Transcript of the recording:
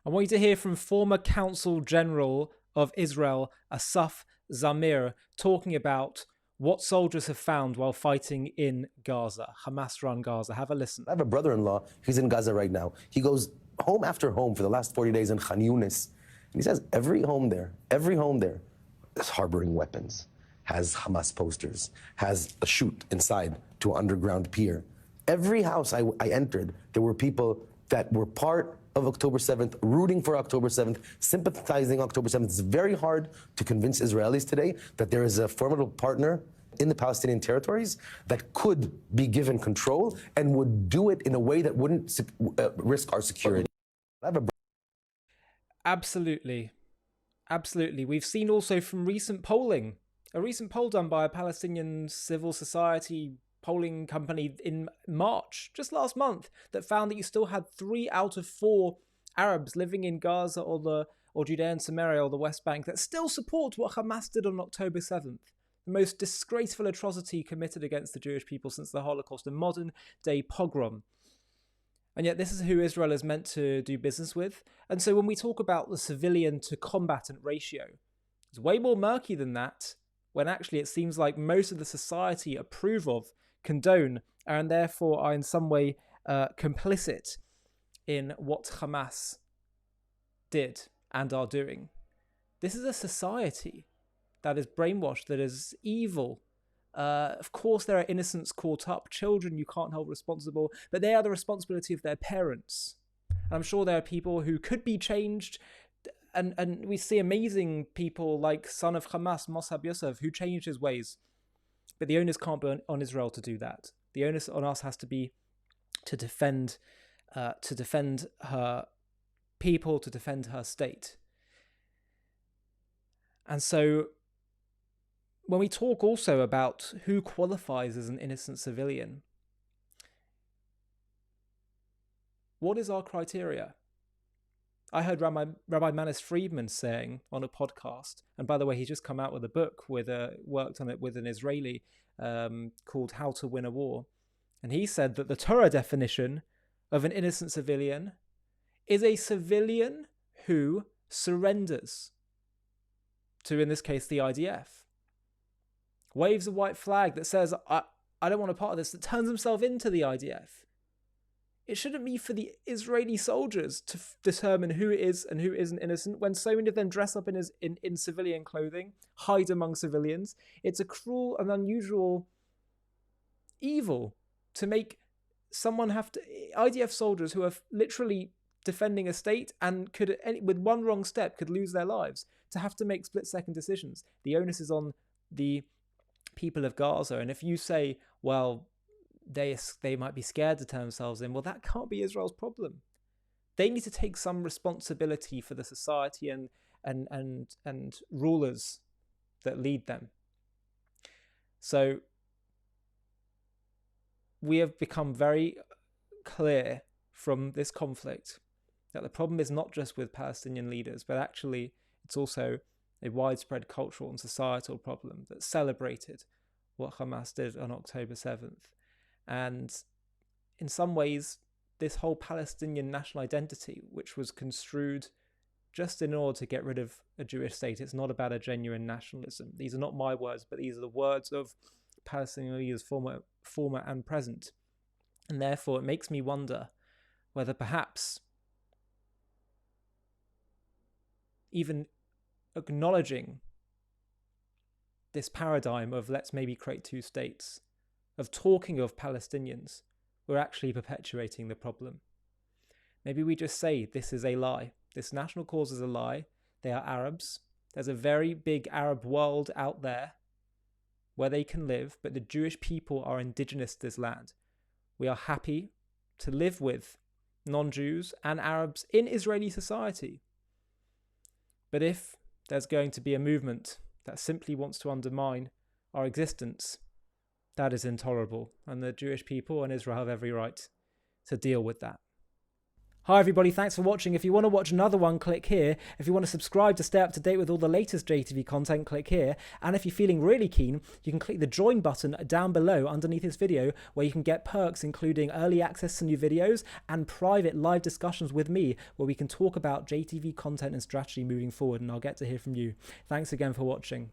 I want you to hear from former Consul General of Israel, Asaf Zamir, talking about what soldiers have found while fighting in Gaza, Hamas-run Gaza. Have a listen. I have a brother-in-law. He's in Gaza right now. He goes home after home for the last 40 days in Khan Yunis. And he says every home there is harboring weapons, has Hamas posters, has a chute inside to an underground pier. Every house I entered, there were people that were part of October 7th, rooting for October 7th, sympathizing October 7th. It's very hard to convince Israelis today that there is a formidable partner in the Palestinian territories that could be given control and would do it in a way that wouldn't risk our security. Absolutely. Absolutely. We've seen also from recent polling, a recent poll done by a Palestinian civil society polling company in March, just last month, that found that you still had 3 out of 4 Arabs living in Gaza or Judea and Samaria or the West Bank that still support what Hamas did on October 7th. The most disgraceful atrocity committed against the Jewish people since the Holocaust, a modern day pogrom. And yet this is who Israel is meant to do business with. And so when we talk about the civilian to combatant ratio, it's way more murky than that, when actually it seems like most of the society approve of, condone, and therefore are in some way complicit in what Hamas did and are doing. This is a society that is brainwashed, that is evil. Of course, there are innocents caught up, children you can't hold responsible, but they are the responsibility of their parents. And I'm sure there are people who could be changed, and we see amazing people like son of Hamas, Mossab Yosef, who changed his ways. But the onus can't be on Israel to do that. The onus on us has to be to defend her people, to defend her state. And so when we talk also about who qualifies as an innocent civilian, what is our criteria? I heard Rabbi Manis Friedman saying on a podcast, and by the way, he's just come out with a book worked on it with an Israeli called How to Win a War. And he said that the Torah definition of an innocent civilian is a civilian who surrenders to, in this case, the IDF. Waves a white flag that says, I don't want a part of this, that turns himself into the IDF. It shouldn't be for the Israeli soldiers to determine who is and who isn't innocent when so many of them dress up in civilian clothing, hide among civilians. It's a cruel and unusual evil to make someone have to... IDF soldiers who are literally defending a state and could, with one wrong step, could lose their lives, to have to make split-second decisions. The onus is on the people of Gaza. And if you say, well, they might be scared to turn themselves in, well, that can't be Israel's problem. They need to take some responsibility for the society and rulers that lead them. So we have become very clear from this conflict that the problem is not just with Palestinian leaders, but actually it's also a widespread cultural and societal problem that celebrated what Hamas did on October 7th. And in some ways, this whole Palestinian national identity, which was construed just in order to get rid of a Jewish state, it's not about a genuine nationalism. These are not my words, but these are the words of Palestinian leaders, former and present. And therefore, it makes me wonder whether perhaps even acknowledging this paradigm of let's maybe create 2 states, of talking of Palestinians, we're actually perpetuating the problem. Maybe we just say this is a lie. This national cause is a lie. They are Arabs. There's a very big Arab world out there where they can live, but the Jewish people are indigenous to this land. We are happy to live with non-Jews and Arabs in Israeli society. But if there's going to be a movement that simply wants to undermine our existence, that is intolerable, and the Jewish people and Israel have every right to deal with that. Hi everybody, thanks for watching. If you want to watch another one, click here. If you want to subscribe to stay up to date with all the latest JTV content, click here. And if you're feeling really keen, you can click the join button down below underneath this video, where you can get perks including early access to new videos and private live discussions with me, where we can talk about JTV content and strategy moving forward, and I'll get to hear from you. Thanks again for watching.